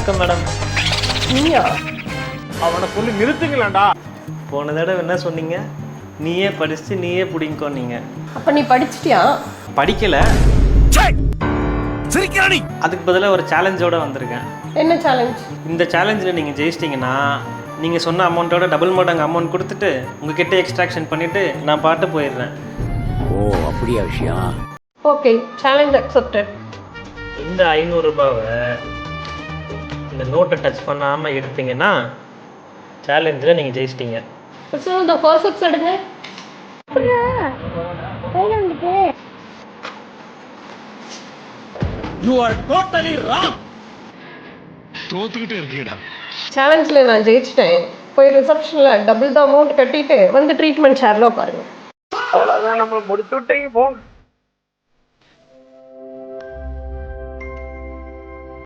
வணக்கம் மேடம். நீயா? அவனை சொல்லி நிறுத்துங்களேன்டா. போன தடவை என்ன சொன்னீங்க? நீயே படிச்சு நீயே பிடிங்கோ. நீங்கள் அப்போ நீ படிச்சிட்டியா? படிக்கலை, அதுக்கு பதிலாக ஒரு சேலஞ்சோட வந்திருக்கேன். என்ன சேலஞ்ச்? இந்த சேலஞ்சில் நீங்கள் ஜெயிச்சிட்டிங்கன்னா நீங்கள் சொன்ன அமௌண்ட்டோட டபுள் மடங்கு அமௌண்ட் கொடுத்துட்டு உங்ககிட்ட எக்ஸ்ட்ராக்ஷன் பண்ணிவிட்டு நான் பாட்டு போயிடுறேன். ஓ அப்படியா விஷயம்? Okay, challenge accepted. இந்த 500 ரூபாவை இந்த நோட்டை டச் பண்ணாமல் எடுத்தீங்கன்னா சேலஞ்சில் நீங்கள் ஜெயிச்சிட்டிங்க. இந்த ஃபர்ஸ்ட் எடுங்க. You are totally wrong. தோத்துக்கிட்டே இருக்கீடா. சேலஞ்சில் நான் ஜெயிச்சிட்டேன். போய் ரிசப்ஷனில் டபுள் த அமௌண்ட் கட்டிட்டு வந்து ட்ரீட்மெண்ட் ஷேரில் உட்காருங்க. அவ்வளோதான், நம்ம முடிச்சு விட்டீங்க. போங்க.